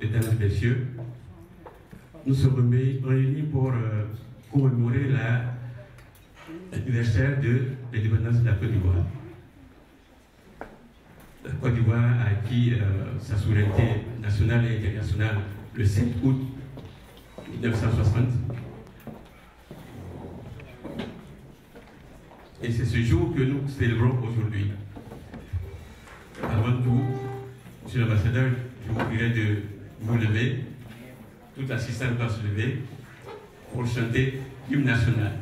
mesdames et messieurs, nous sommes réunis pour commémorer l'anniversaire de l'indépendance de la Côte d'Ivoire. La Côte d'Ivoire a acquis sa souveraineté nationale et internationale le 7 août 1960. Et c'est ce jour que nous célébrons aujourd'hui. Avant tout, Monsieur l'ambassadeur, je vous prierai de vous lever. Toute l'assistance doit se lever pour chanter l'hymne national.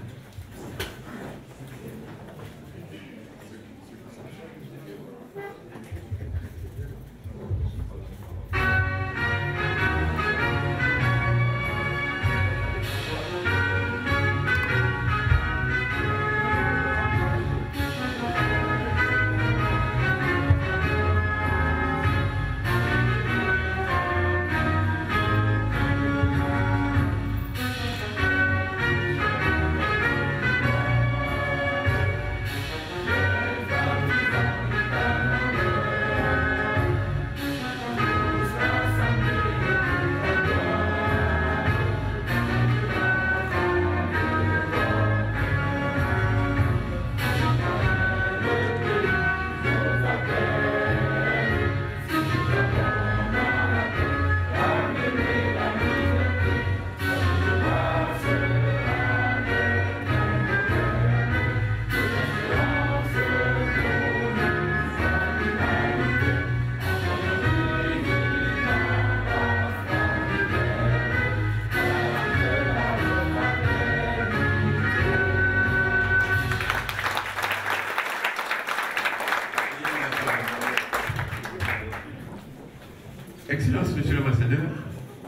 Excellence, Monsieur l'ambassadeur,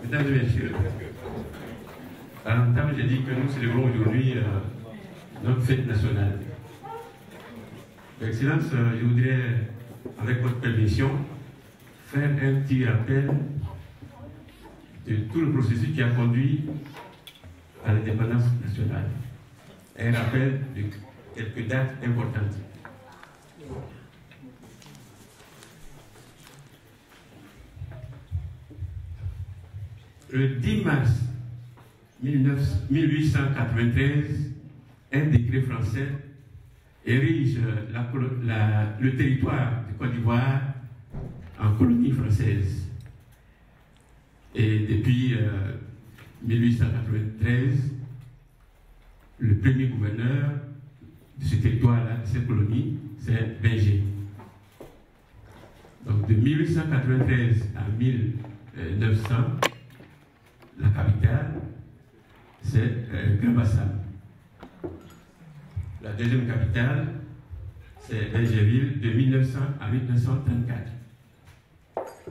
mesdames et messieurs, à l'entame, j'ai dit que nous célébrons aujourd'hui notre fête nationale. Excellence, je voudrais, avec votre permission, faire un petit rappel de tout le processus qui a conduit à l'indépendance nationale. Un rappel de quelques dates importantes. Le 10 mars 1893, un décret français érige le territoire de Côte d'Ivoire en colonie française. Et depuis 1893, le premier gouverneur de ce territoire-là, de cette colonie, c'est Berger. Donc de 1893 à 1900, la capitale, c'est Grand-Bassam. La deuxième capitale, c'est Bergerville de 1900 à 1934.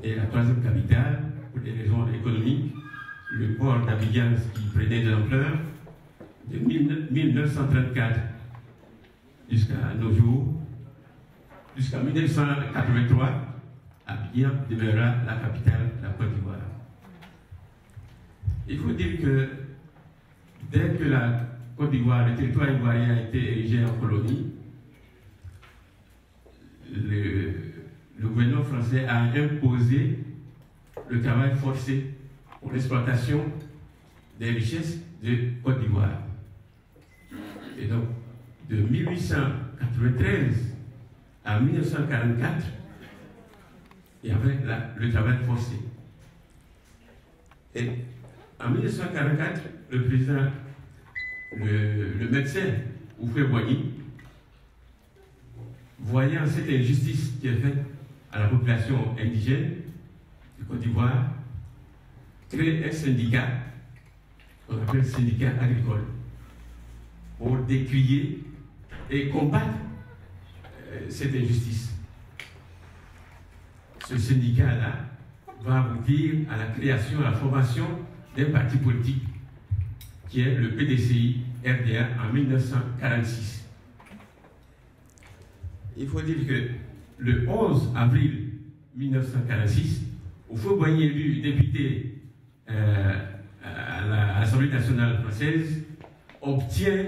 Et la troisième capitale, pour des raisons économiques, le port d'Abidjan qui prenait de l'ampleur, de 1934 jusqu'à nos jours, jusqu'à 1983, Abidjan demeurera la capitale de la Côte d'Ivoire. Il faut dire que dès que la Côte d'Ivoire, le territoire ivoirien a été érigé en colonie, le gouvernement français a imposé le travail forcé pour l'exploitation des richesses de Côte d'Ivoire. Et donc, de 1893 à 1944, il y avait le travail forcé. Et en 1944, le président, le médecin Houphouët-Boigny, voyant cette injustice qui est faite à la population indigène de Côte d'Ivoire, crée un syndicat, qu'on appelle syndicat agricole, pour décrier et combattre cette injustice. Ce syndicat-là va aboutir à la création, à la formation d'un parti politique qui est le PDCI-RDA en 1946. Il faut dire que le 11 avril 1946, Houphouët-Boigny élu député à l'Assemblée nationale française, obtient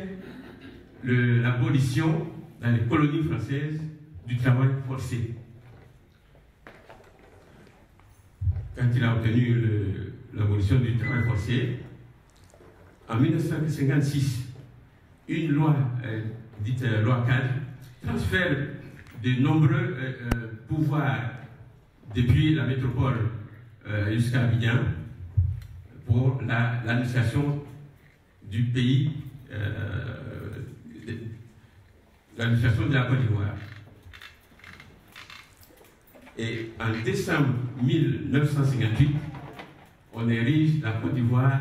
l'abolition dans les colonies françaises du travail forcé. quand il a obtenu l'abolition du travail forcé. En 1956, une loi, dite loi cadre, transfère de nombreux pouvoirs depuis la métropole jusqu'à Abidjan pour l'administration du pays, l'administration de la Côte d'Ivoire. Et en décembre 1958, on érige la Côte d'Ivoire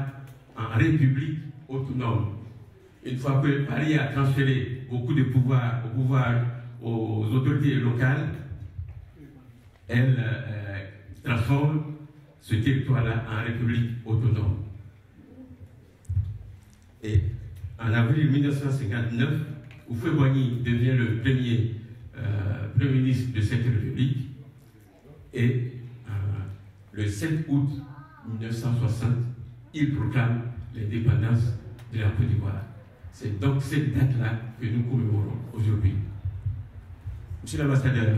en république autonome. Une fois que Paris a transféré beaucoup de pouvoirs aux autorités locales, elle transforme ce territoire-là en république autonome. Et en avril 1959, Houphouët-Boigny devient le premier ministre de cette république. Et le 7 août 1960, il proclame l'indépendance de la Côte d'Ivoire. C'est donc cette date-là que nous commémorons aujourd'hui. Monsieur l'ambassadeur,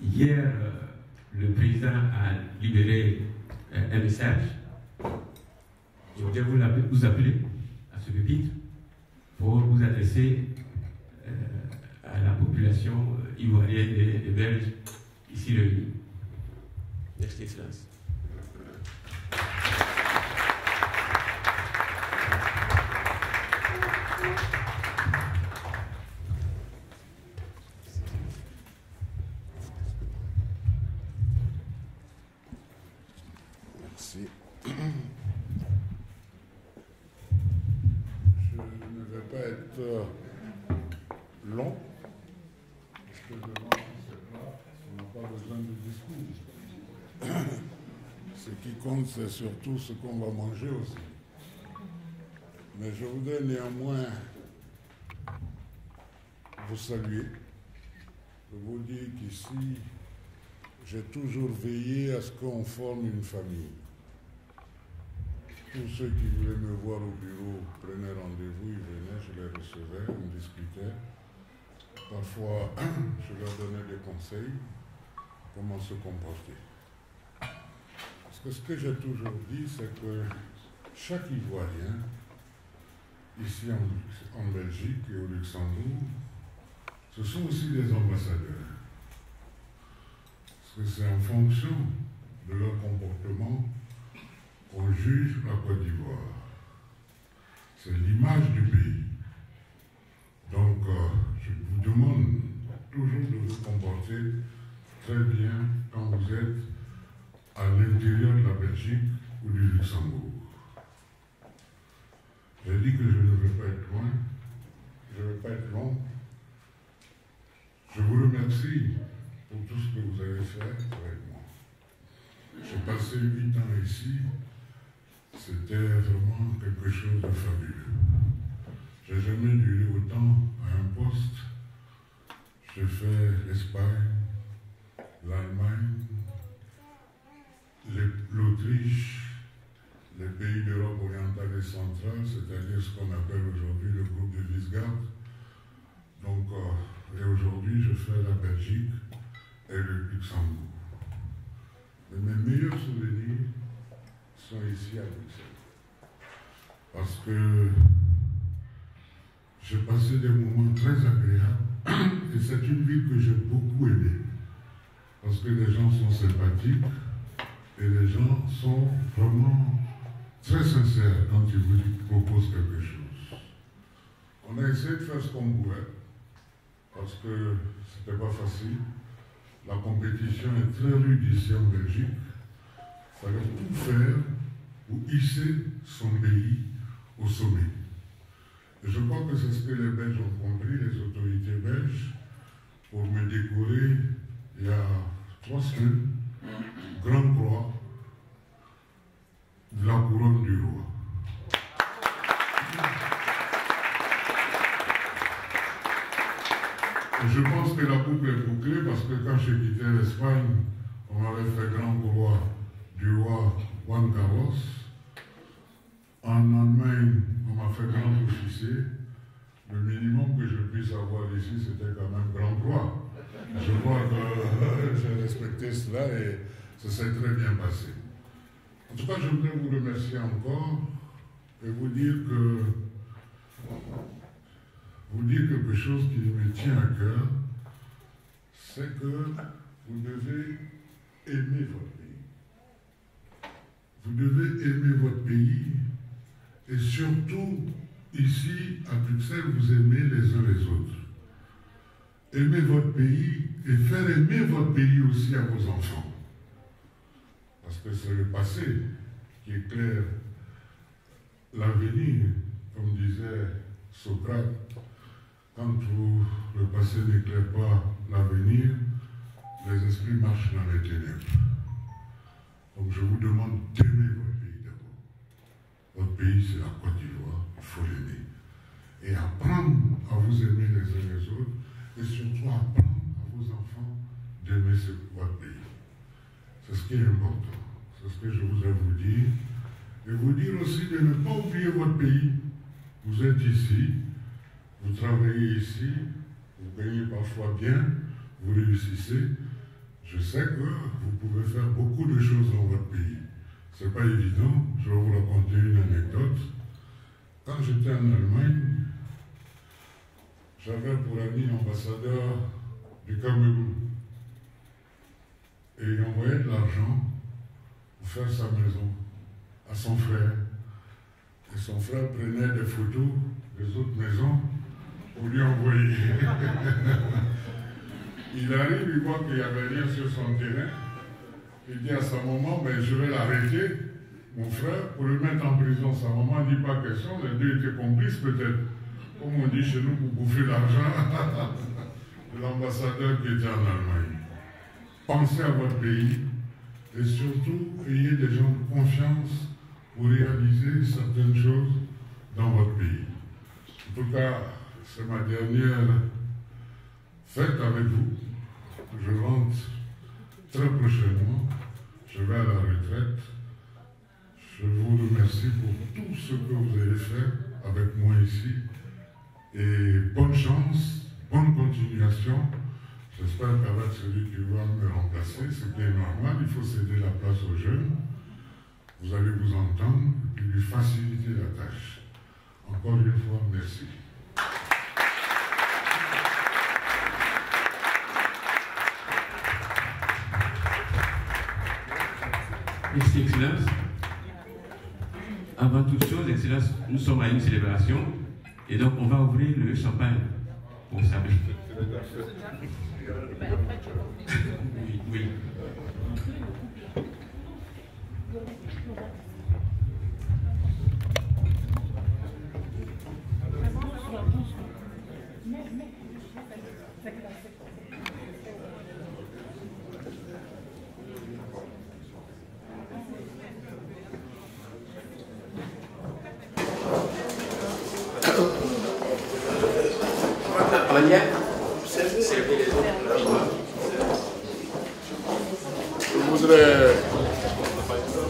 hier, le président a libéré un message. Je voudrais vous appeler à ce pupitre pour vous adresser à la population ivoirienne et belge ici réunie. Merci, Excellence. Merci. Je ne vais pas être long, parce que devant cette place, on n'a pas besoin de discours. Ce qui compte, c'est surtout ce qu'on va manger aussi. Mais je voudrais néanmoins vous saluer, vous dire qu'ici, j'ai toujours veillé à ce qu'on forme une famille. Tous ceux qui voulaient me voir au bureau prenaient rendez-vous, ils venaient, je les recevais, on discutait. Parfois, je leur donnais des conseils, comment se comporter. Parce que ce que j'ai toujours dit, c'est que chaque Ivoirien, ici en Belgique et au Luxembourg, ce sont aussi des ambassadeurs. Parce que c'est en fonction de leur comportement qu'on juge la Côte d'Ivoire. C'est l'image du pays. Donc, je vous demande toujours de vous comporter très bien quand vous êtes à l'intérieur de la Belgique ou du Luxembourg. J'ai dit que je ne vais pas être loin, je ne vais pas être long. Je vous remercie pour tout ce que vous avez fait avec moi. J'ai passé 8 ans ici, c'était vraiment quelque chose de fabuleux. Je n'ai jamais duré autant à un poste. J'ai fait l'Espagne, l'Allemagne, l'Autriche, les pays d'Europe orientale et centrale, c'est-à-dire ce qu'on appelle aujourd'hui le groupe de Visegrad. Donc, et aujourd'hui, je fais la Belgique et le Luxembourg. Mais mes meilleurs souvenirs sont ici à Bruxelles. Parce que j'ai passé des moments très agréables et c'est une ville que j'ai beaucoup aimée. Parce que les gens sont sympathiques et les gens sont vraiment très sincères quand ils vous proposent quelque chose. On a essayé de faire ce qu'on pouvait parce que c'était pas facile. La compétition est très rude ici en Belgique. Il fallait tout faire pour hisser son pays au sommet. Et je crois que c'est ce que les Belges ont compris, les autorités belges, pour me décorer il y a 3 semaines, Grande Croix de la couronne du roi. Et je pense que la boucle est bouclée parce que quand j'ai quitté l'Espagne, on m'avait fait Grande Croix du roi Juan Carlos. En Allemagne, on m'a fait grand officier. Le minimum que je puisse avoir ici, c'était quand même Grande Croix. Je crois que j'ai respecté cela et ça s'est très bien passé. En tout cas, je voudrais vous remercier encore et vous dire quelque chose qui me tient à cœur, c'est que vous devez aimer votre pays. Vous devez aimer votre pays et surtout, ici, à Bruxelles, vous aimez les uns les autres. Aimez votre pays et faire aimer votre pays aussi à vos enfants. Parce que c'est le passé qui éclaire l'avenir, comme disait Socrate. Quand le passé n'éclaire pas l'avenir, les esprits marchent dans les ténèbres. Donc je vous demande d'aimer votre pays d'abord. Votre pays, c'est la Côte d'Ivoire, il faut l'aimer. Et apprendre à vous aimer les uns les autres, et surtout apprendre à vos enfants d'aimer votre pays. C'est ce qui est important. C'est ce que je voudrais vous dire. Et vous dire aussi de ne pas oublier votre pays. Vous êtes ici, vous travaillez ici, vous gagnez parfois bien, vous réussissez. Je sais que vous pouvez faire beaucoup de choses dans votre pays. Ce n'est pas évident. Je vais vous raconter une anecdote. Quand j'étais en Allemagne, j'avais pour ami l'ambassadeur du Cameroun. Et il envoyait de l'argent pour faire sa maison à son frère. Et son frère prenait des photos des autres maisons pour lui envoyer. Il arrive, il voit qu'il n'y avait rien sur son terrain. Il dit à sa maman, ben, je vais l'arrêter, mon frère, pour le mettre en prison. Sa maman ne dit pas question, les deux étaient complices peut-être. Comme on dit chez nous, pour bouffer l'argent de l'ambassadeur qui était en Allemagne. Pensez à votre pays et surtout, ayez des gens de confiance pour réaliser certaines choses dans votre pays. En tout cas, c'est ma dernière fête avec vous. Je rentre très prochainement. Je vais à la retraite. Je vous remercie pour tout ce que vous avez fait avec moi ici. Et bonne chance, bonne continuation. J'espère qu'avec celui qui va me remplacer, ce qui est normal, il faut céder la place aux jeunes. Vous allez vous entendre et lui faciliter la tâche. Encore une fois, merci. Merci, Excellence. Avant toute chose, Excellence, nous sommes à une célébration et donc on va ouvrir le champagne pour ça. Oui.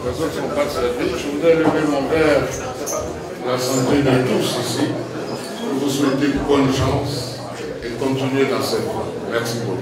Les autres ne sont pas servis. Je voudrais lever mon verre pour la santé de tous ici. Je vous souhaite bonne chance et continuer dans cette voie. Merci beaucoup.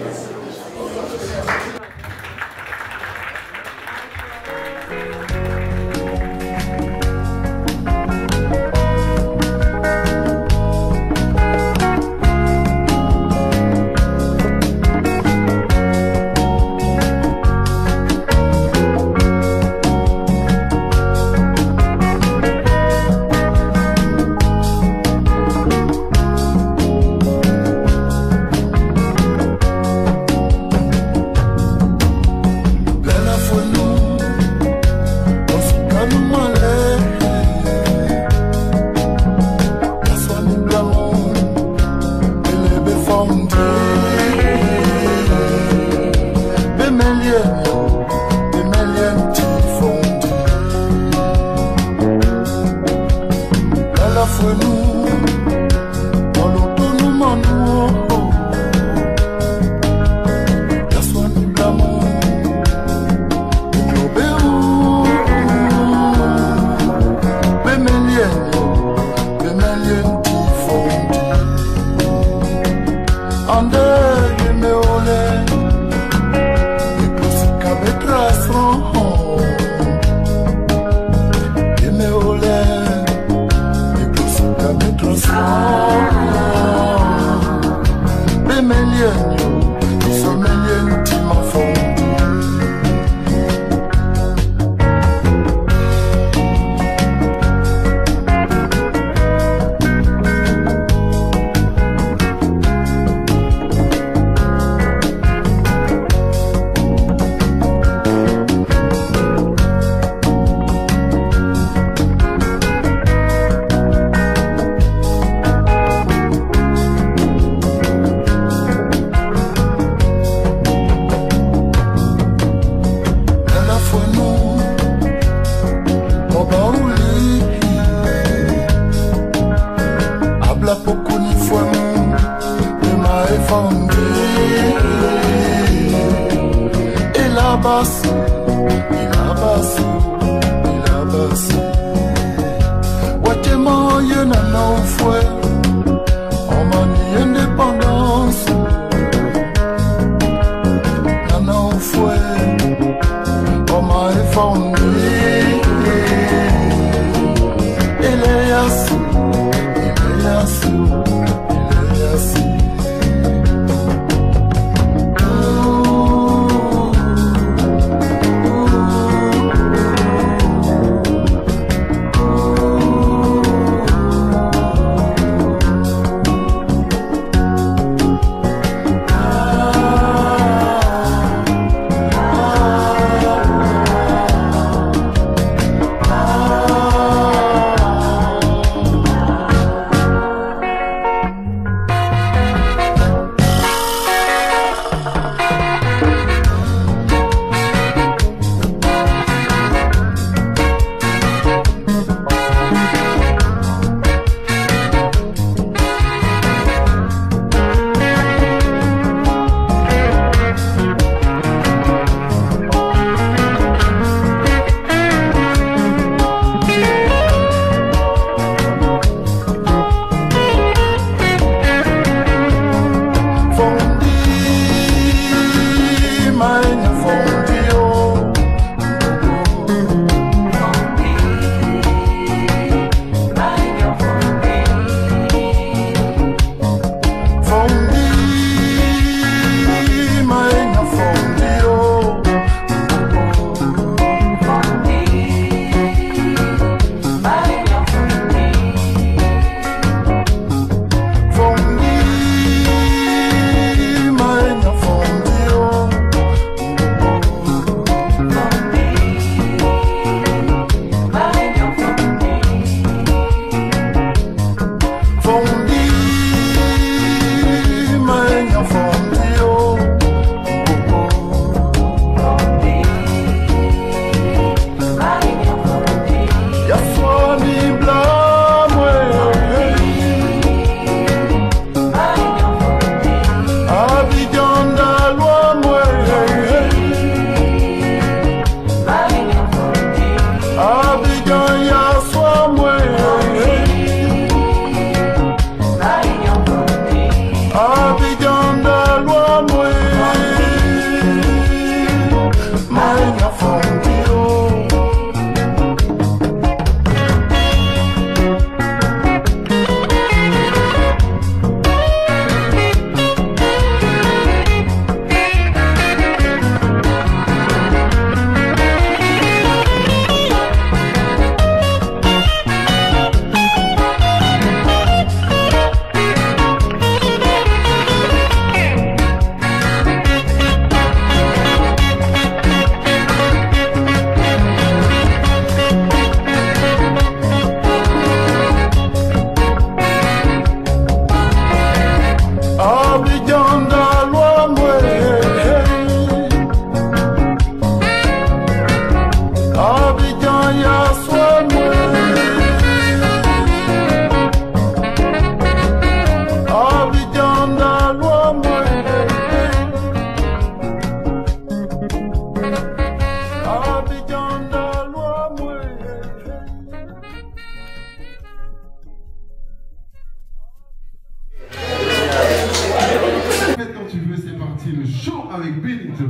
avec Benito.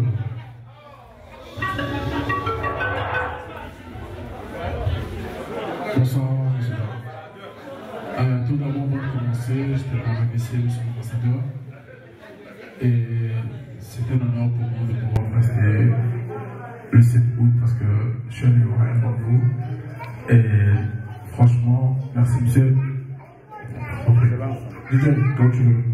Bonsoir, monsieur. Tout d'abord, pour commencer, je te remercie, monsieur l'ambassadeur. Et c'est un honneur pour moi de pouvoir rester le 7 août parce que je suis un Ivoirien pour vous. Et franchement, merci, monsieur. Ok. DJ, quand tu veux.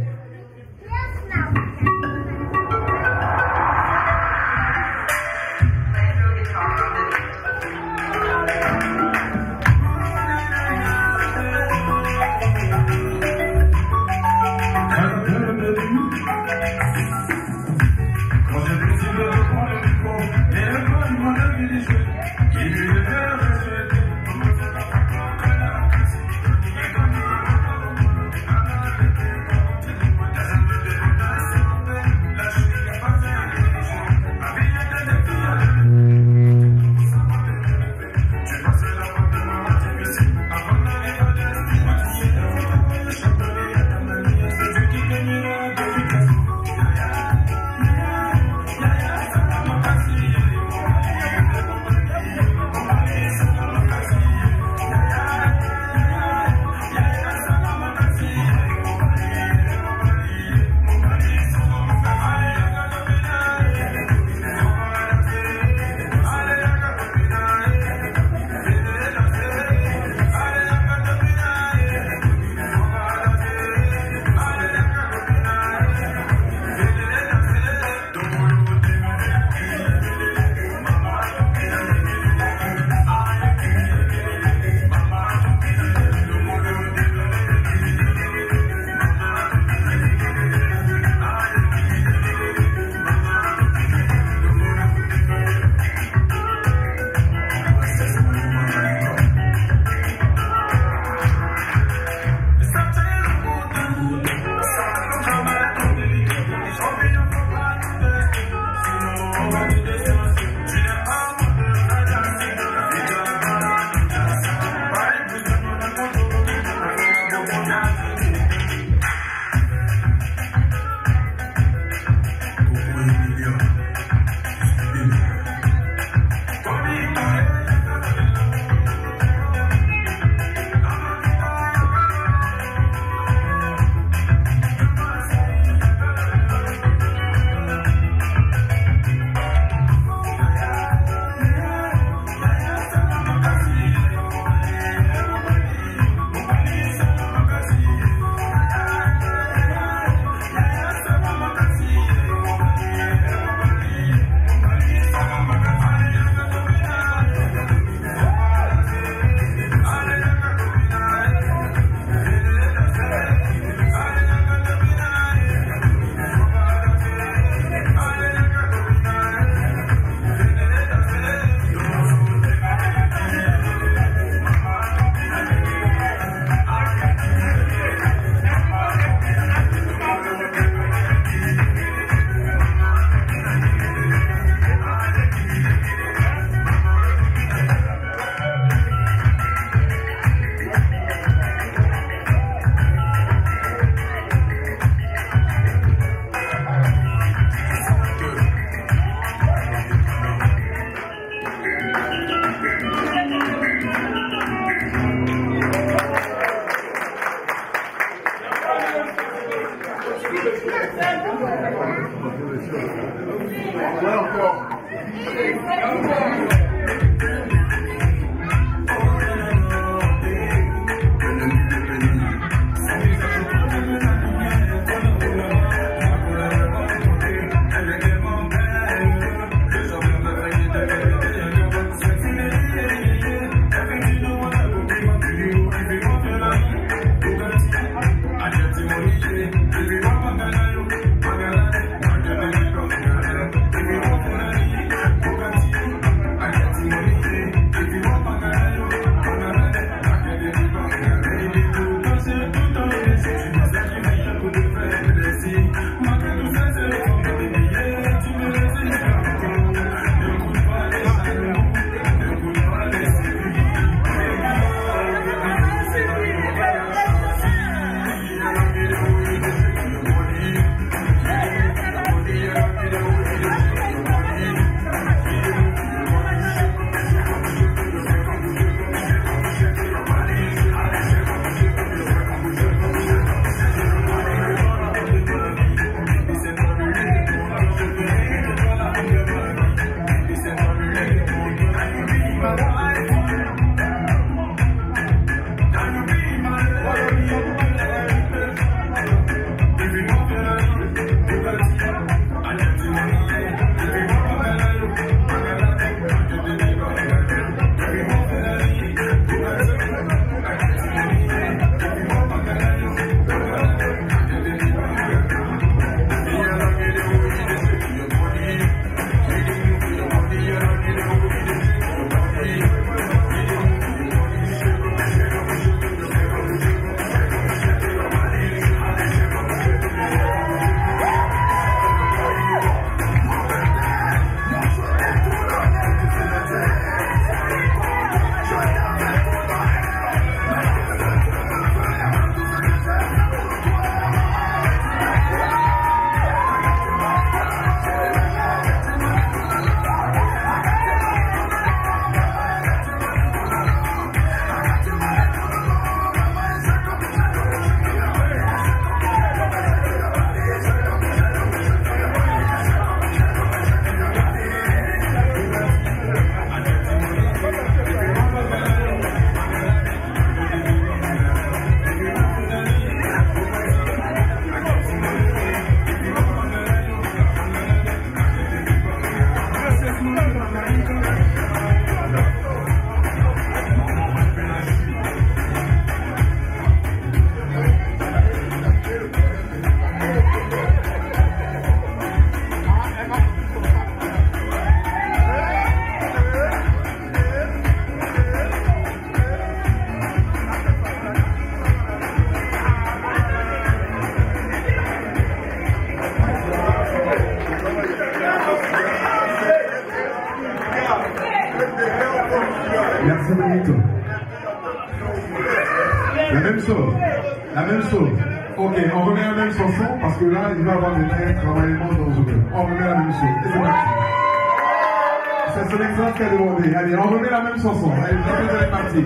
même chose. Ok, on remet la même chanson parce que là, il va y avoir des travaillements dans le jeu. On remet la même chose. Et c'est parti. C'est son excellence qui a demandé. Allez, on remet la même chanson. Allez, vous êtes parti.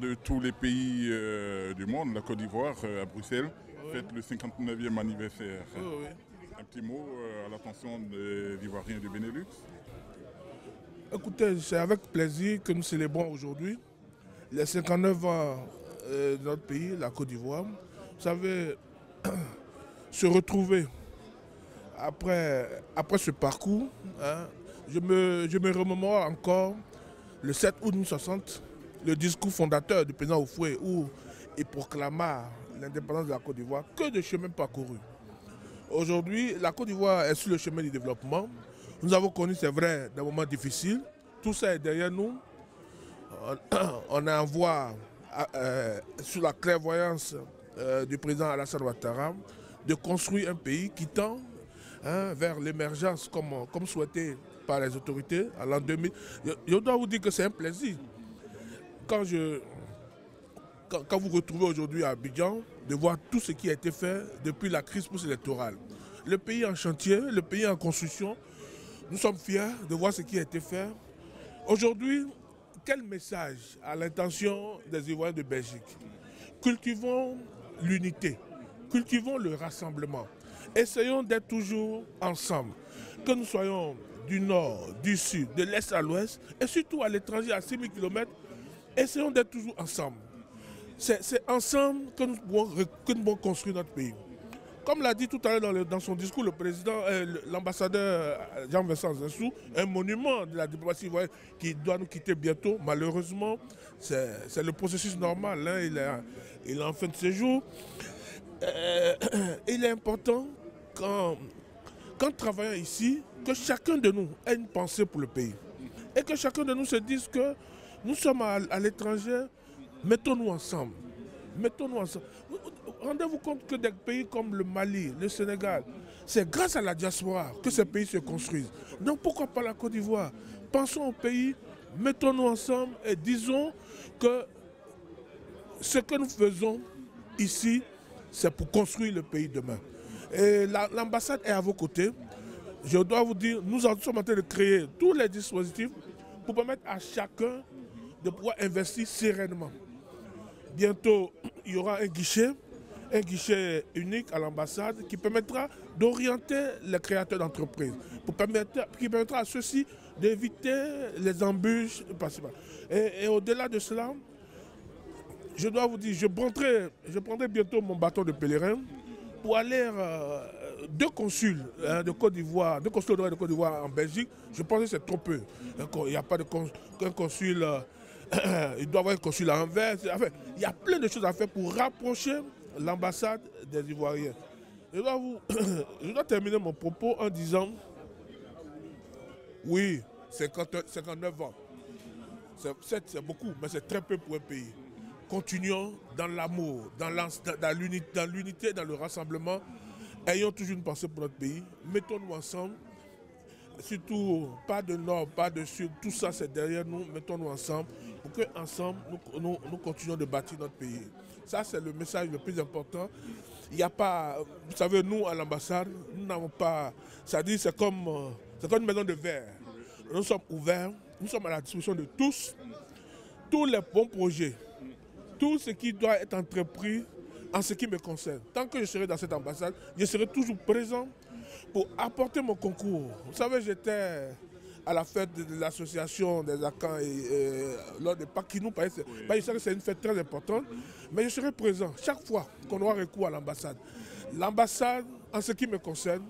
De tous les pays du monde, la Côte d'Ivoire, à Bruxelles, fête le 59e anniversaire. Un petit mot à l'attention des Ivoiriens du Benelux. Écoutez, c'est avec plaisir que nous célébrons aujourd'hui les 59 ans de notre pays, la Côte d'Ivoire. Vous savez, se retrouver après ce parcours, hein, je me remémore encore le 7 août 1960, le discours fondateur du président Houphouët où il proclama l'indépendance de la Côte d'Ivoire. Que de chemin parcouru. Aujourd'hui, la Côte d'Ivoire est sur le chemin du développement. Nous avons connu, c'est vrai, des moments difficiles. Tout ça est derrière nous. On a en voie, sous la clairvoyance du président Alassane Ouattara, de construire un pays qui tend vers l'émergence comme souhaité par les autorités à l'an 2000. Je dois vous dire que c'est un plaisir. Quand vous retrouvez aujourd'hui à Abidjan, de voir tout ce qui a été fait depuis la crise post-électorale. Le pays en chantier, le pays en construction, nous sommes fiers de voir ce qui a été fait. Aujourd'hui, quel message à l'intention des Ivoiriens de Belgique? Cultivons l'unité, cultivons le rassemblement. Essayons d'être toujours ensemble. Que nous soyons du nord, du sud, de l'est à l'ouest, et surtout à l'étranger, à 6000 km, essayons d'être toujours ensemble. C'est ensemble que nous pouvons construire notre pays. Comme l'a dit tout à l'heure dans son discours le président, l'ambassadeur Jean-Vincent Zinsou, un monument de la diplomatie ivoirienne qui doit nous quitter bientôt. Malheureusement, c'est le processus normal. Hein, il est en fin de séjour. Il est important, quand travaillant ici, que chacun de nous ait une pensée pour le pays. Et que chacun de nous se dise que nous sommes à l'étranger, mettons-nous ensemble. Mettons-nous ensemble. Rendez-vous compte que des pays comme le Mali, le Sénégal, c'est grâce à la diaspora que ces pays se construisent. Donc pourquoi pas la Côte d'Ivoire? Pensons au pays, mettons-nous ensemble et disons que ce que nous faisons ici, c'est pour construire le pays demain. Et l'ambassade est à vos côtés. Je dois vous dire, nous sommes en train de créer tous les dispositifs pour permettre à chacun de pouvoir investir sereinement. Bientôt, il y aura un guichet unique à l'ambassade qui permettra d'orienter les créateurs d'entreprises, qui permettra à ceux-ci d'éviter les embûches principales. Et au-delà de cela, je dois vous dire, je prendrai bientôt mon bâton de pèlerin pour aller deux consuls de Côte d'Ivoire, deux consuls de Côte d'Ivoire en Belgique. Je pense que c'est trop peu. Il n'y a pas qu'un consul. Il doit y avoir un consul à Anvers. Enfin, il y a plein de choses à faire pour rapprocher l'ambassade des Ivoiriens. Je dois terminer mon propos en disant, oui, 59 ans. C'est beaucoup, mais c'est très peu pour un pays. Continuons dans l'amour, dans l'unité, dans le rassemblement. Ayons toujours une pensée pour notre pays. Mettons-nous ensemble. Surtout, pas de nord, pas de sud, tout ça c'est derrière nous, mettons-nous ensemble pour qu'ensemble nous continuions de bâtir notre pays. Ça c'est le message le plus important. Il n'y a pas, vous savez, nous à l'ambassade, nous n'avons pas, c'est comme une maison de verre. Nous sommes ouverts, nous sommes à la disposition de tous les bons projets, tout ce qui doit être entrepris en ce qui me concerne. Tant que je serai dans cette ambassade, je serai toujours présent pour apporter mon concours. Vous savez, j'étais à la fête de l'association des Akans lors de Pâques qui nous paraissait. Je sais que c'est une fête très importante, mais je serai présent chaque fois qu'on aura recours à l'ambassade. L'ambassade, en ce qui me concerne,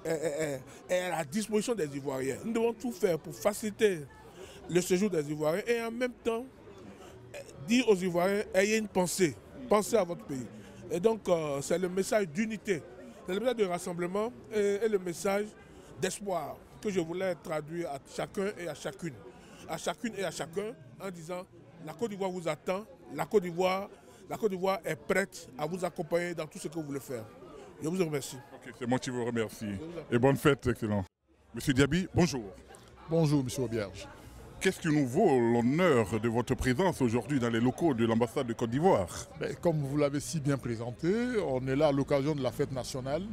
est à la disposition des Ivoiriens. Nous devons tout faire pour faciliter le séjour des Ivoiriens et en même temps dire aux Ivoiriens, ayez une pensée, pensez à votre pays. Et donc, c'est le message d'unité. C'est le message de rassemblement et le message d'espoir que je voulais traduire à chacun et à chacune. À chacune et à chacun en disant la Côte d'Ivoire vous attend, la Côte d'Ivoire est prête à vous accompagner dans tout ce que vous voulez faire. Je vous remercie. Ok, c'est moi qui vous remercie. Et bonne fête, excellent. Monsieur Diaby, bonjour. Bonjour, monsieur Auberge. Qu'est-ce qui nous vaut l'honneur de votre présence aujourd'hui dans les locaux de l'ambassade de Côte d'Ivoire? Comme vous l'avez si bien présenté, on est là à l'occasion de la fête nationale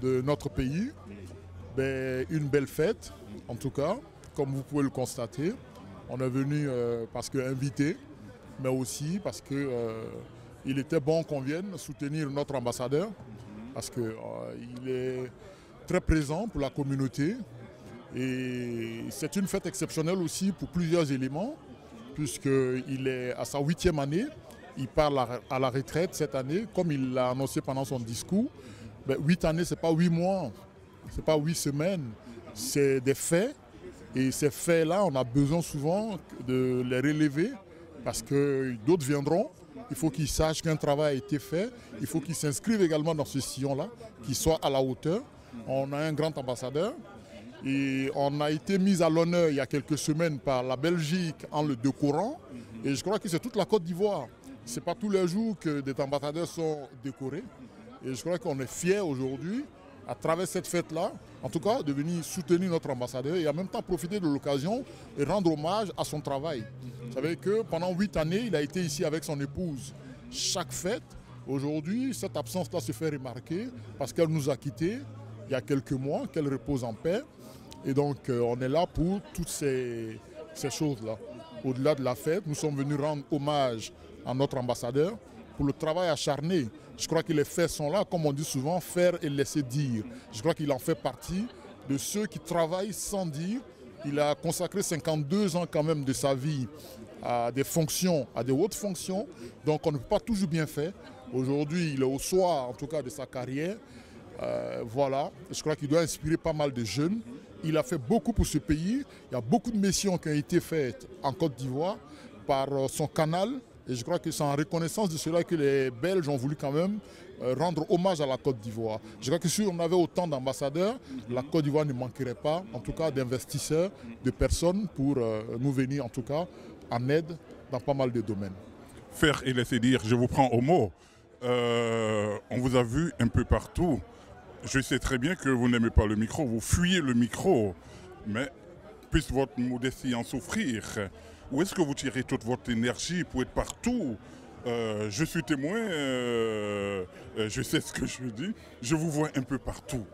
de notre pays. Une belle fête, en tout cas, comme vous pouvez le constater. On est venu parce que invité, mais aussi parce qu'il était bon qu'on vienne soutenir notre ambassadeur, parce qu'il est très présent pour la communauté. Et c'est une fête exceptionnelle aussi pour plusieurs éléments, puisqu'il est à sa 8e année, il part à la retraite cette année, comme il l'a annoncé pendant son discours. 8 années, ce n'est pas 8 mois, ce n'est pas 8 semaines, c'est des faits. Et ces faits-là, on a besoin souvent de les relever, parce que d'autres viendront. Il faut qu'ils sachent qu'un travail a été fait, il faut qu'ils s'inscrivent également dans ce sillon-là, qu'ils soient à la hauteur. On a un grand ambassadeur. Et on a été mis à l'honneur il y a quelques semaines par la Belgique en le décorant. Et je crois que c'est toute la Côte d'Ivoire. Ce n'est pas tous les jours que des ambassadeurs sont décorés. Et je crois qu'on est fiers aujourd'hui, à travers cette fête-là, en tout cas, de venir soutenir notre ambassadeur et en même temps profiter de l'occasion et rendre hommage à son travail. Vous savez que pendant 8 années, il a été ici avec son épouse. Chaque fête, aujourd'hui, cette absence-là se fait remarquer parce qu'elle nous a quittés il y a quelques mois, qu'elle repose en paix. Et donc, on est là pour toutes ces ces choses-là. Au-delà de la fête, nous sommes venus rendre hommage à notre ambassadeur pour le travail acharné. Je crois que les faits sont là, comme on dit souvent, faire et laisser dire. Je crois qu'il en fait partie de ceux qui travaillent sans dire. Il a consacré 52 ans quand même de sa vie à des fonctions, à des hautes fonctions. Donc on ne peut pas toujours bien faire. Aujourd'hui, il est au soir, en tout cas, de sa carrière. Voilà, je crois qu'il doit inspirer pas mal de jeunes. Il a fait beaucoup pour ce pays. Il y a beaucoup de missions qui ont été faites en Côte d'Ivoire par son canal. Et je crois que c'est en reconnaissance de cela que les Belges ont voulu quand même rendre hommage à la Côte d'Ivoire. Je crois que si on avait autant d'ambassadeurs, la Côte d'Ivoire ne manquerait pas, en tout cas d'investisseurs, de personnes pour nous venir en tout cas en aide dans pas mal de domaines. Faire et laisser dire, je vous prends au mot. On vous a vu un peu partout. Je sais très bien que vous n'aimez pas le micro, vous fuyez le micro, mais puisse votre modestie en souffrir. Où est-ce que vous tirez toute votre énergie pour être partout? Je suis témoin, je sais ce que je dis, je vous vois un peu partout.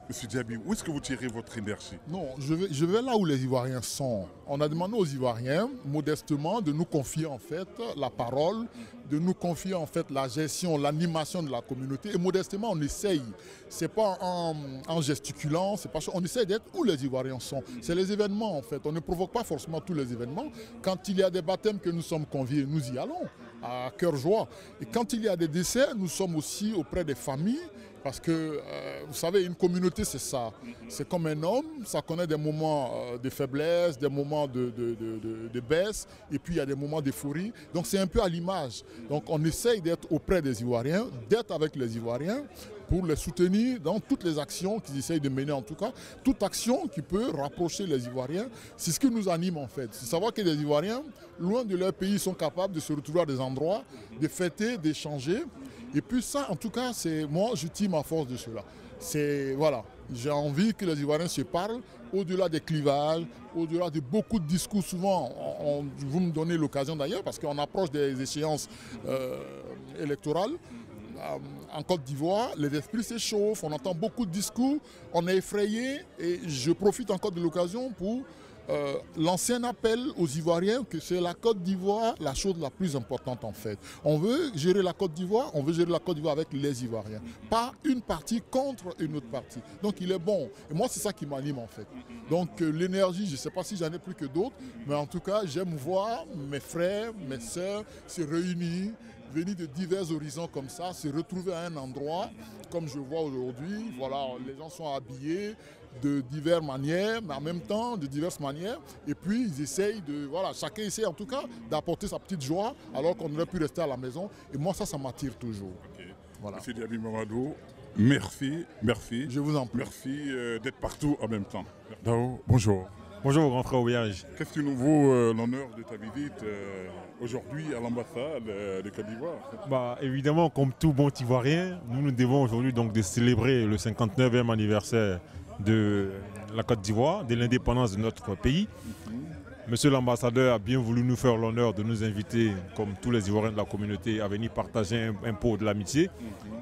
Monsieur Diaby, où est-ce que vous tirez votre énergie? Non, je vais là où les Ivoiriens sont. On a demandé aux Ivoiriens, modestement, de nous confier en fait la parole, de nous confier en fait la gestion, l'animation de la communauté. Et modestement, on essaye. C'est pas en gesticulant, c'est pas, on essaye d'être où les Ivoiriens sont. C'est les événements en fait. On ne provoque pas forcément tous les événements. Quand il y a des baptêmes que nous sommes conviés, nous y allons à cœur joie. Et quand il y a des décès, nous sommes aussi auprès des familles. Parce que, vous savez, une communauté, c'est ça. C'est comme un homme, ça connaît des moments de faiblesse, des moments de baisse, et puis il y a des moments d'euphorie. Donc c'est un peu à l'image. Donc on essaye d'être auprès des Ivoiriens, d'être avec les Ivoiriens, pour les soutenir dans toutes les actions qu'ils essayent de mener en tout cas. Toute action qui peut rapprocher les Ivoiriens, c'est ce qui nous anime en fait. C'est savoir que les Ivoiriens, loin de leur pays, sont capables de se retrouver à des endroits, de fêter, d'échanger. Et puis ça, en tout cas, c'est moi, je tire ma force de cela. C'est, voilà, j'ai envie que les Ivoiriens se parlent au-delà des clivages, au-delà de beaucoup de discours. Souvent, vous me donnez l'occasion d'ailleurs, parce qu'on approche des échéances électorales. En Côte d'Ivoire, les esprits s'échauffent, on entend beaucoup de discours, on est effrayé et je profite encore de l'occasion pour lancer un appel aux Ivoiriens que c'est la Côte d'Ivoire la chose la plus importante en fait. On veut gérer la Côte d'Ivoire, on veut gérer la Côte d'Ivoire avec les Ivoiriens, pas une partie contre une autre partie. Donc il est bon, et moi c'est ça qui m'anime en fait. Donc l'énergie, je ne sais pas si j'en ai plus que d'autres, mais en tout cas j'aime voir mes frères, mes sœurs se réunir, venir de divers horizons comme ça, se retrouver à un endroit, comme je vois aujourd'hui. Voilà, les gens sont habillés de diverses manières, mais en même temps de diverses manières. Et puis ils essayent de, voilà, chacun essaie en tout cas d'apporter sa petite joie, alors qu'on aurait pu rester à la maison. Et moi ça m'attire toujours. Okay. Voilà. Monsieur Diaby Mamadou, merci. Je vous en prie. Merci d'être partout en même temps. Dao, bonjour. Bonjour grand frère Ouillage. Qu'est-ce qui nous vaut l'honneur de ta visite aujourd'hui à l'ambassade de Côte d'Ivoire? Évidemment, comme tout bon Ivoirien, nous devons aujourd'hui donc de célébrer le 59e anniversaire de la Côte d'Ivoire, de l'indépendance de notre pays. Monsieur l'ambassadeur a bien voulu nous faire l'honneur de nous inviter, comme tous les Ivoiriens de la communauté, à venir partager un pot de l'amitié.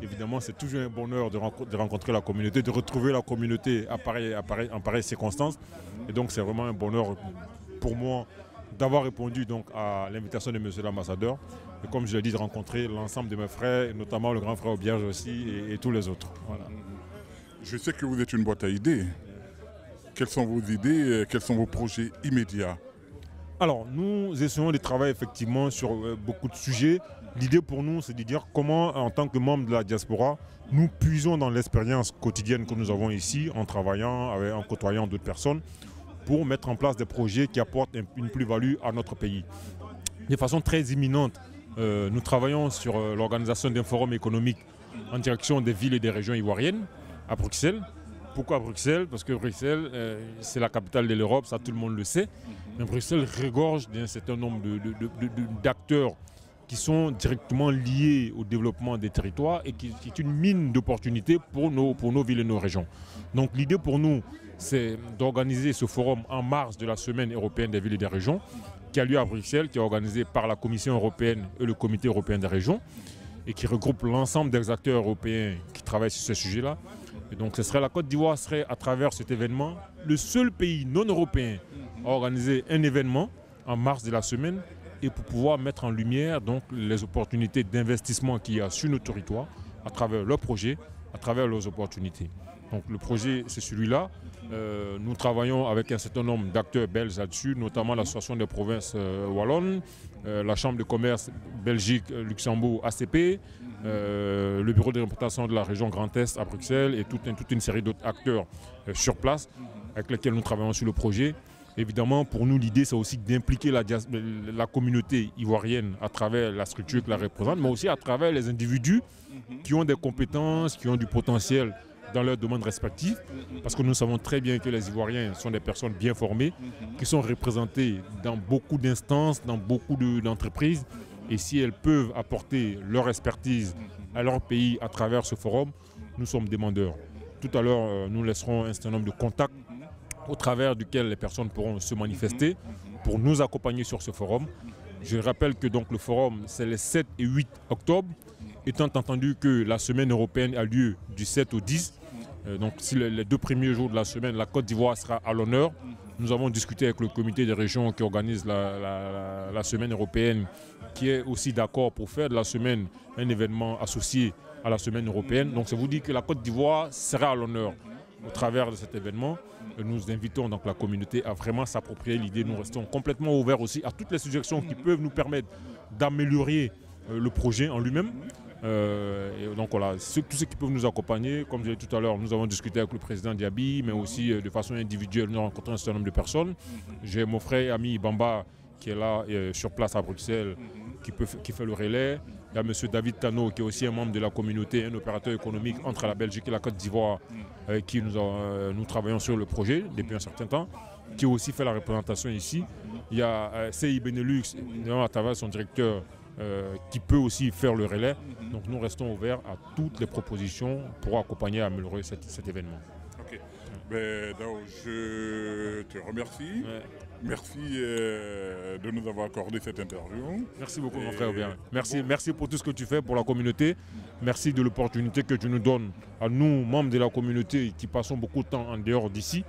Évidemment, c'est toujours un bonheur de rencontrer la communauté, de retrouver la communauté en pareilles circonstances. Et donc, c'est vraiment un bonheur pour moi d'avoir répondu donc, à l'invitation de monsieur l'ambassadeur. Et comme je l'ai dit, de rencontrer l'ensemble de mes frères, notamment le grand frère Aubiage aussi et tous les autres. Voilà. Je sais que vous êtes une boîte à idées. Quelles sont vos idées, quels sont vos projets immédiats? Alors, nous essayons de travailler effectivement sur beaucoup de sujets. L'idée pour nous, c'est de dire comment, en tant que membre de la diaspora, nous puisons dans l'expérience quotidienne que nous avons ici, en travaillant, en côtoyant d'autres personnes, pour mettre en place des projets qui apportent une plus-value à notre pays. De façon très imminente, nous travaillons sur l'organisation d'un forum économique en direction des villes et des régions ivoiriennes à Bruxelles. Pourquoi Bruxelles? Parce que Bruxelles, c'est la capitale de l'Europe, ça tout le monde le sait. Mais Bruxelles regorge d'un certain nombre d'acteurs qui sont directement liés au développement des territoires et qui est une mine d'opportunités pour nos villes et nos régions. Donc l'idée pour nous, c'est d'organiser ce forum en marge de la Semaine européenne des villes et des régions, qui a lieu à Bruxelles, qui est organisé par la Commission européenne et le Comité européen des régions, et qui regroupe l'ensemble des acteurs européens qui travaillent sur ce sujet-là. Et donc ce serait la Côte d'Ivoire serait à travers cet événement le seul pays non européen à organiser un événement en mars de la semaine et pour pouvoir mettre en lumière donc les opportunités d'investissement qu'il y a sur nos territoires à travers leurs projets, à travers leurs opportunités. Donc le projet c'est celui-là. Nous travaillons avec un certain nombre d'acteurs belges là-dessus, notamment l'Association des provinces wallonnes, la Chambre de commerce Belgique, Luxembourg, ACP, le bureau de représentation de la région Grand Est à Bruxelles et toute une série d'autres acteurs sur place avec lesquels nous travaillons sur le projet. Évidemment, pour nous, l'idée, c'est aussi d'impliquer la communauté ivoirienne à travers la structure qui la représente, mais aussi à travers les individus qui ont des compétences, qui ont du potentiel dans leurs domaines respectifs, parce que nous savons très bien que les Ivoiriens sont des personnes bien formées, qui sont représentées dans beaucoup d'instances, dans beaucoup d'entreprises, et si elles peuvent apporter leur expertise à leur pays à travers ce forum, nous sommes demandeurs. Tout à l'heure, nous laisserons un certain nombre de contacts au travers duquel les personnes pourront se manifester pour nous accompagner sur ce forum. Je rappelle que donc, le forum, c'est les 7 et 8 octobre, étant entendu que la semaine européenne a lieu du 7 au 10. Donc si les 2 premiers jours de la semaine, la Côte d'Ivoire sera à l'honneur. Nous avons discuté avec le comité des régions qui organise la semaine européenne, qui est aussi d'accord pour faire de la semaine un événement associé à la semaine européenne. Donc ça vous dit que la Côte d'Ivoire sera à l'honneur au travers de cet événement. Nous invitons donc la communauté à vraiment s'approprier l'idée. Nous restons complètement ouverts aussi à toutes les suggestions qui peuvent nous permettre d'améliorer le projet en lui-même. Et donc voilà, tous ceux qui peuvent nous accompagner, comme je l'ai dit tout à l'heure, nous avons discuté avec le président Diaby, mais aussi de façon individuelle, nous avons rencontré un certain nombre de personnes. J'ai mon frère et ami Bamba qui est là sur place à Bruxelles, qui fait le relais. Il y a M. David Tano qui est aussi un membre de la communauté, un opérateur économique entre la Belgique et la Côte d'Ivoire, avec qui nous travaillons sur le projet depuis un certain temps, qui a aussi fait la représentation ici. Il y a CI Benelux, à travers son directeur, qui peut aussi faire le relais. Donc nous restons ouverts à toutes les propositions pour accompagner et améliorer cet événement. Ok. Ben, Dao, je te remercie. Ouais. Merci de nous avoir accordé cette interview. Merci beaucoup mon frère Aubin. Merci pour tout ce que tu fais pour la communauté. Merci de l'opportunité que tu nous donnes à nous, membres de la communauté qui passons beaucoup de temps en dehors d'ici,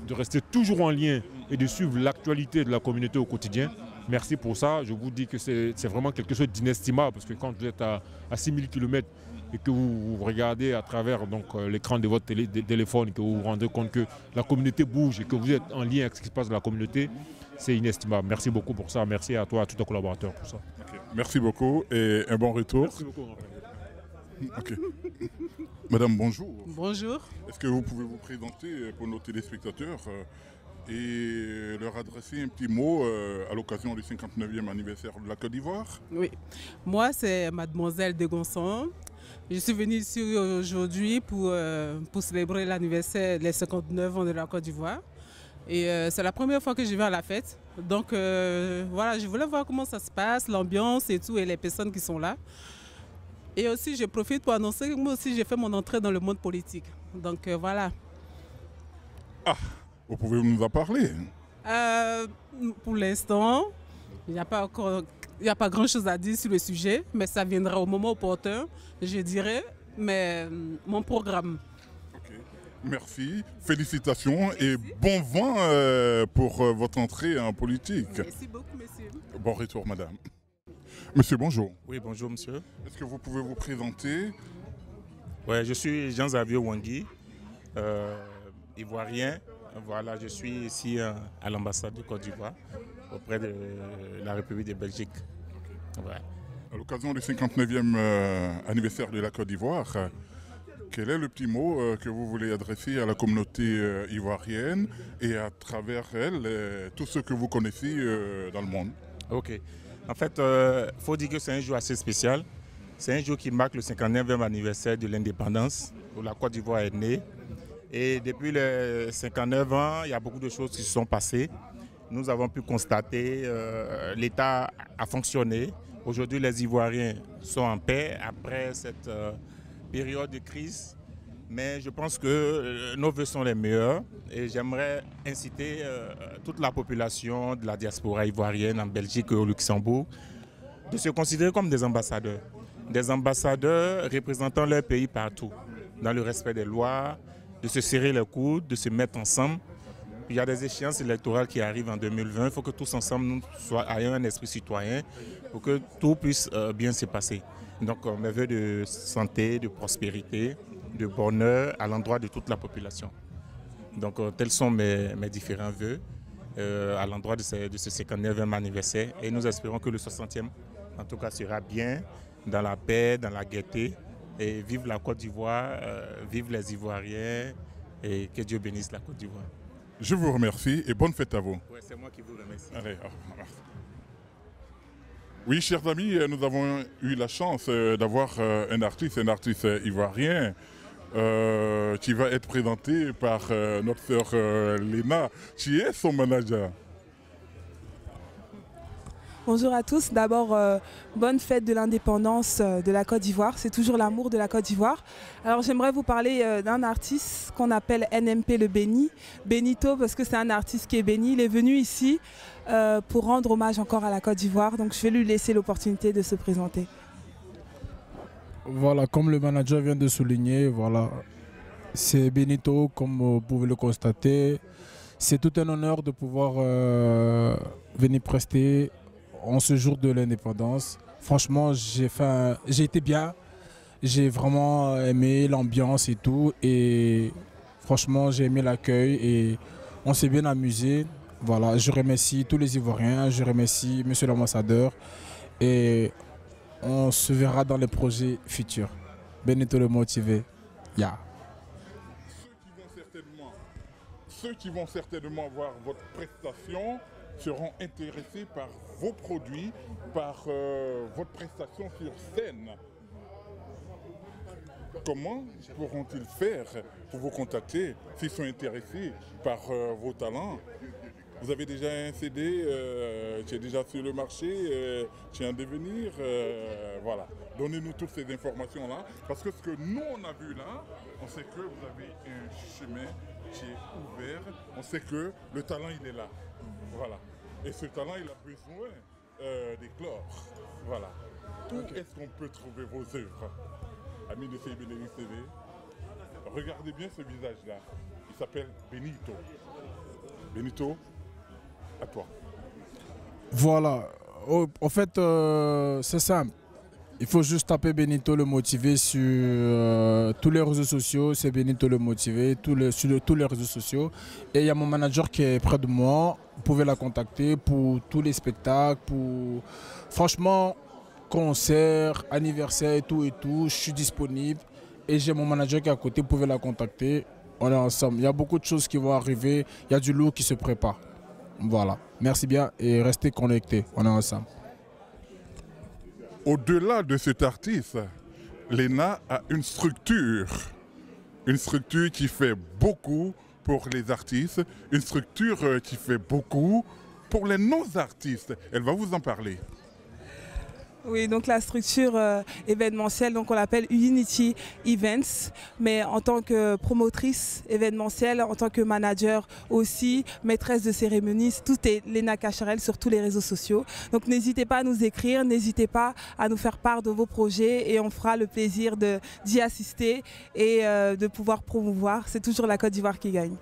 de rester toujours en lien et de suivre l'actualité de la communauté au quotidien. Merci pour ça. Je vous dis que c'est vraiment quelque chose d'inestimable parce que quand vous êtes à 6000 km et que vous regardez à travers l'écran de votre téléphone, que vous vous rendez compte que la communauté bouge et que vous êtes en lien avec ce qui se passe dans la communauté, c'est inestimable. Merci beaucoup pour ça. Merci à toi et à tous tes collaborateurs pour ça. Okay. Merci beaucoup et un bon retour. Merci beaucoup. Okay. Madame, bonjour. Bonjour. Est-ce que vous pouvez vous présenter pour nos téléspectateurs et leur adresser un petit mot à l'occasion du 59e anniversaire de la Côte d'Ivoire? Oui, moi c'est Mademoiselle de Gonson. Je suis venue ici aujourd'hui pour célébrer l'anniversaire des 59 ans de la Côte d'Ivoire. Et c'est la première fois que je vais à la fête. Donc voilà, je voulais voir comment ça se passe, l'ambiance et tout, et les personnes qui sont là. Et aussi, je profite pour annoncer que moi aussi, j'ai fait mon entrée dans le monde politique. Donc voilà. Ah, vous pouvez nous en parler? Pour l'instant, il n'y a pas encore... Il n'y a pas grand-chose à dire sur le sujet, mais ça viendra au moment opportun, je dirais, mais mon programme. Okay. Merci, félicitations et bon vent pour votre entrée en politique. Merci beaucoup, monsieur. Bon retour, madame. Monsieur, bonjour. Oui, bonjour, monsieur. Est-ce que vous pouvez vous présenter? Oui, je suis Jean-Xavier Wangui, ivoirien. Voilà, je suis ici à l'ambassade de Côte d'Ivoire, auprès de la République de Belgique. Ouais. À l'occasion du 59e anniversaire de la Côte d'Ivoire, quel est le petit mot que vous voulez adresser à la communauté ivoirienne et à travers elle, tous ceux que vous connaissez dans le monde? Ok. En fait, il faut dire que c'est un jour assez spécial. C'est un jour qui marque le 59e anniversaire de l'indépendance, où la Côte d'Ivoire est née. Et depuis les 59 ans, il y a beaucoup de choses qui se sont passées. Nous avons pu constater l'État a fonctionné. Aujourd'hui, les Ivoiriens sont en paix après cette période de crise. Mais je pense que nos vœux sont les meilleurs. Et j'aimerais inciter toute la population de la diaspora ivoirienne en Belgique et au Luxembourg de se considérer comme des ambassadeurs. Des ambassadeurs représentant leur pays partout. dans le respect des lois, de se serrer les coudes, de se mettre ensemble. Il y a des échéances électorales qui arrivent en 2020. Il faut que tous ensemble nous ayons un esprit citoyen pour que tout puisse bien se passer. Donc mes vœux de santé, de prospérité, de bonheur à l'endroit de toute la population. Donc tels sont mes différents vœux à l'endroit de ce 59e anniversaire. Et nous espérons que le 60e, en tout cas, sera bien, dans la paix, dans la gaieté. Et vive la Côte d'Ivoire, vive les Ivoiriens et que Dieu bénisse la Côte d'Ivoire. Je vous remercie et bonne fête à vous. Ouais, c'est moi qui vous remercie. Allez, au revoir. Oui, chers amis, nous avons eu la chance d'avoir un artiste ivoirien qui va être présenté par notre sœur Léna, qui est son manager. Bonjour à tous. D'abord, bonne fête de l'indépendance de la Côte d'Ivoire. C'est toujours l'amour de la Côte d'Ivoire. Alors j'aimerais vous parler d'un artiste qu'on appelle NMP le Béni. Benito, parce que c'est un artiste qui est béni. Il est venu ici pour rendre hommage encore à la Côte d'Ivoire. Donc je vais lui laisser l'opportunité de se présenter. Voilà, comme le manager vient de souligner, voilà, c'est Benito, comme vous pouvez le constater. C'est tout un honneur de pouvoir venir prester en ce jour de l'indépendance. Franchement, j'ai été bien. J'ai vraiment aimé l'ambiance et tout. Et franchement, j'ai aimé l'accueil et on s'est bien amusé. Voilà, je remercie tous les Ivoiriens, je remercie monsieur l'ambassadeur. Et on se verra dans les projets futurs. Benito le motivé. Yeah. Ceux qui vont certainement voir votre prestation seront intéressés par vos produits, par votre prestation sur scène. Comment pourront-ils faire pour vous contacter s'ils sont intéressés par vos talents? Vous avez déjà un CD qui est déjà sur le marché, qui est en devenir, voilà. Donnez-nous toutes ces informations-là, parce que ce que nous on a vu là, on sait que vous avez un chemin qui est ouvert, on sait que le talent il est là, voilà. Et ce talent il a besoin d'éclore, voilà. Où est-ce qu'on peut trouver vos œuvres? Amis de CIBN TV, regardez bien ce visage-là, il s'appelle Benito. Benito, à toi. Voilà, en fait c'est simple. Il faut juste taper Benito le motivé sur tous les réseaux sociaux. C'est Benito le motivé sur tous les réseaux sociaux. Et il y a mon manager qui est près de moi. Vous pouvez la contacter pour tous les spectacles, pour franchement concerts, anniversaires et tout. Je suis disponible. Et j'ai mon manager qui est à côté. Vous pouvez la contacter. On est ensemble. Il y a beaucoup de choses qui vont arriver. Il y a du lourd qui se prépare. Voilà. Merci bien et restez connectés. On est ensemble. Au-delà de cet artiste, Léna a une structure qui fait beaucoup pour les artistes, une structure qui fait beaucoup pour les non-artistes. Elle va vous en parler. Oui, donc la structure événementielle, donc on l'appelle Unity Events, mais en tant que promotrice événementielle, en tant que manager aussi, maîtresse de cérémonie, tout est Léna Cacharel sur tous les réseaux sociaux. Donc n'hésitez pas à nous écrire, n'hésitez pas à nous faire part de vos projets et on fera le plaisir d'y assister et de pouvoir promouvoir. C'est toujours la Côte d'Ivoire qui gagne.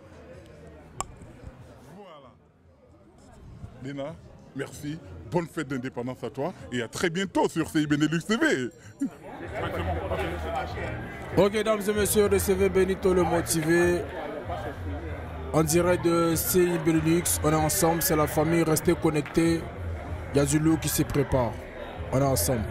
Voilà. Léna, merci. Bonne fête d'indépendance à toi et à très bientôt sur CI Benelux TV. Ok, mesdames et messieurs de CV Benito le motivé, en direct de CI Benelux, on est ensemble, c'est la famille, restez connectés, il y a du lourd qui se prépare, on est ensemble.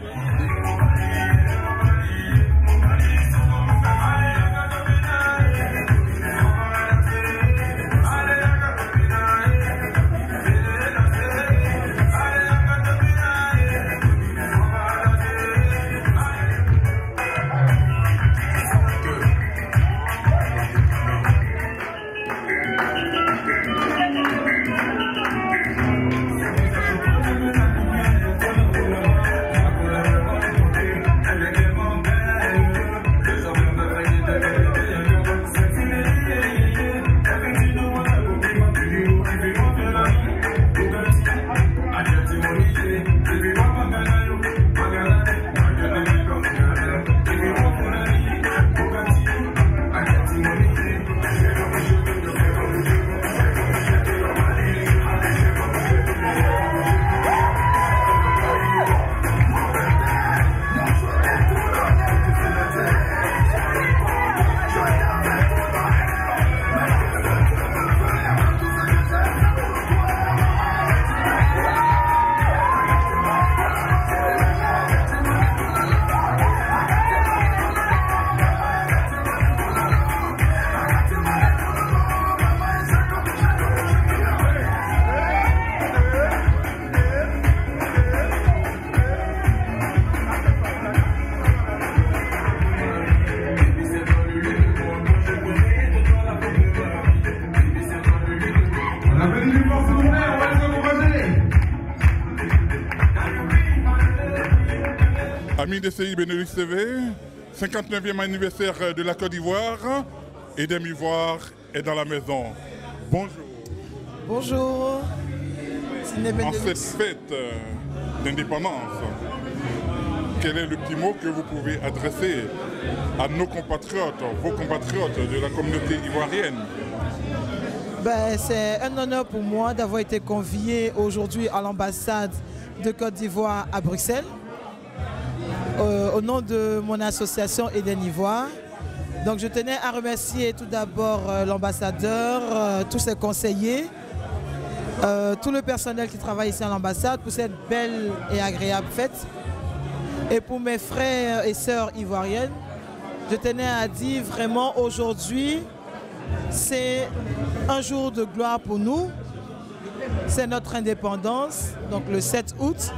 Amis de CI Benelux TV, 59e anniversaire de la Côte d'Ivoire. Eden Ivoire est dans la maison. Bonjour. Bonjour. En cette fête d'indépendance, quel est le petit mot que vous pouvez adresser à nos compatriotes, vos compatriotes de la communauté ivoirienne? C'est un honneur pour moi d'avoir été convié aujourd'hui à l'ambassade de Côte d'Ivoire à Bruxelles, au nom de mon association Eden Ivoire. Donc je tenais à remercier tout d'abord l'ambassadeur, tous ses conseillers, tout le personnel qui travaille ici à l'ambassade pour cette belle et agréable fête. Et pour mes frères et sœurs ivoiriennes, je tenais à dire vraiment aujourd'hui, c'est un jour de gloire pour nous. C'est notre indépendance, donc le 7 août.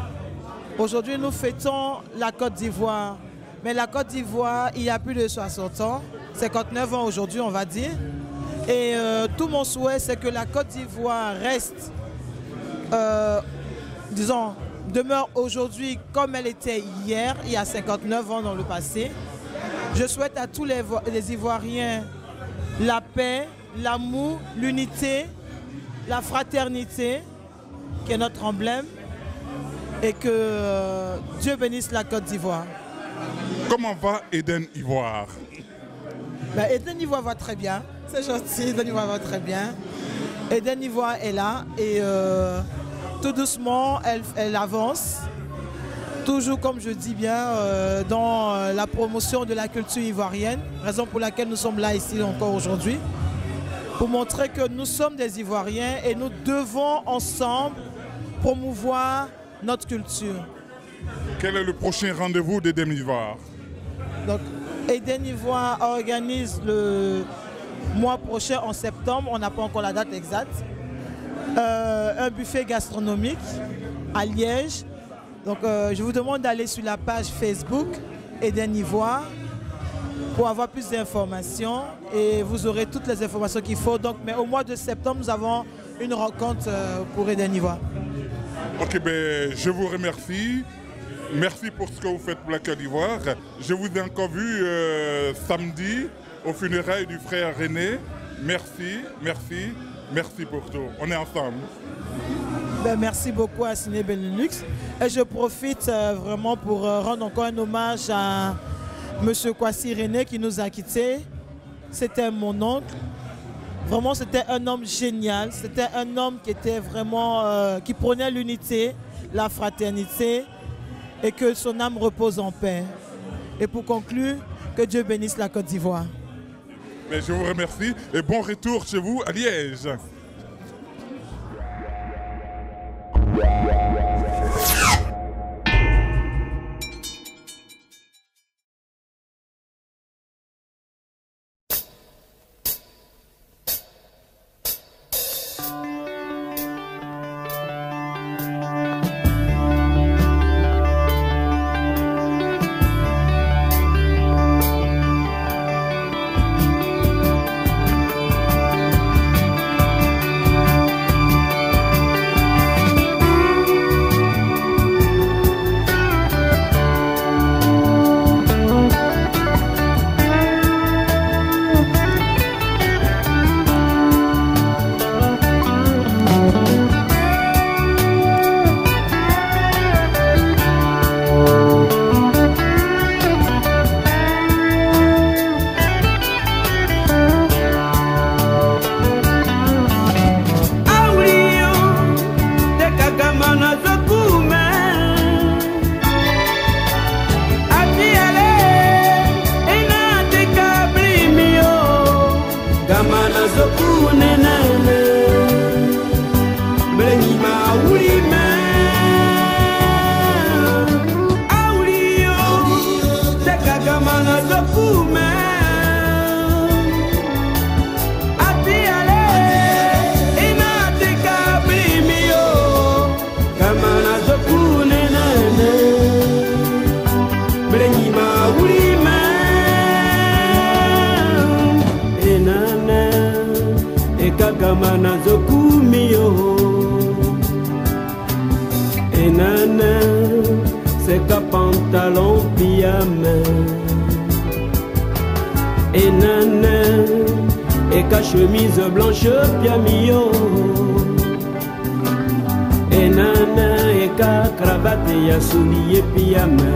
Aujourd'hui, nous fêtons la Côte d'Ivoire. Mais la Côte d'Ivoire, il y a plus de 60 ans, 59 ans aujourd'hui, on va dire. Et tout mon souhait, c'est que la Côte d'Ivoire reste, disons, demeure aujourd'hui comme elle était hier, il y a 59 ans dans le passé. Je souhaite à tous les Ivoiriens la paix, l'amour, l'unité, la fraternité, qui est notre emblème, et que Dieu bénisse la Côte d'Ivoire. Comment va Eden Ivoire? Eden Ivoire va très bien, c'est gentil, Eden Ivoire va très bien. Eden Ivoire est là et tout doucement elle avance. Toujours, comme je dis bien, dans la promotion de la culture ivoirienne, raison pour laquelle nous sommes là ici encore aujourd'hui, pour montrer que nous sommes des Ivoiriens et nous devons ensemble promouvoir notre culture. Quel est le prochain rendez-vous d'Eden Ivoire? Donc, Eden Ivoire organise le mois prochain, en septembre, on n'a pas encore la date exacte, un buffet gastronomique à Liège. Donc je vous demande d'aller sur la page Facebook Eden Ivoire pour avoir plus d'informations et vous aurez toutes les informations qu'il faut. Donc, mais au mois de septembre, nous avons une rencontre pour Eden Ivoire. Ok, je vous remercie. Merci pour ce que vous faites pour la Côte d'Ivoire. Je vous ai encore vu samedi aux funérailles du frère René. Merci, merci, merci pour tout. On est ensemble. Merci beaucoup à Ciné Benelux. Et je profite vraiment pour rendre encore un hommage à M. Kwasi René qui nous a quittés. C'était mon oncle. Vraiment, c'était un homme génial. C'était un homme qui était vraiment, qui prônait l'unité, la fraternité et que son âme repose en paix. Et pour conclure, que Dieu bénisse la Côte d'Ivoire. Je vous remercie et bon retour chez vous à Liège. Kamana zokumio enana se kapan pantalon pyjama. Et nana, et ka chemise blanche piamio. Et nana, et ka cravate ya soulier pyjama.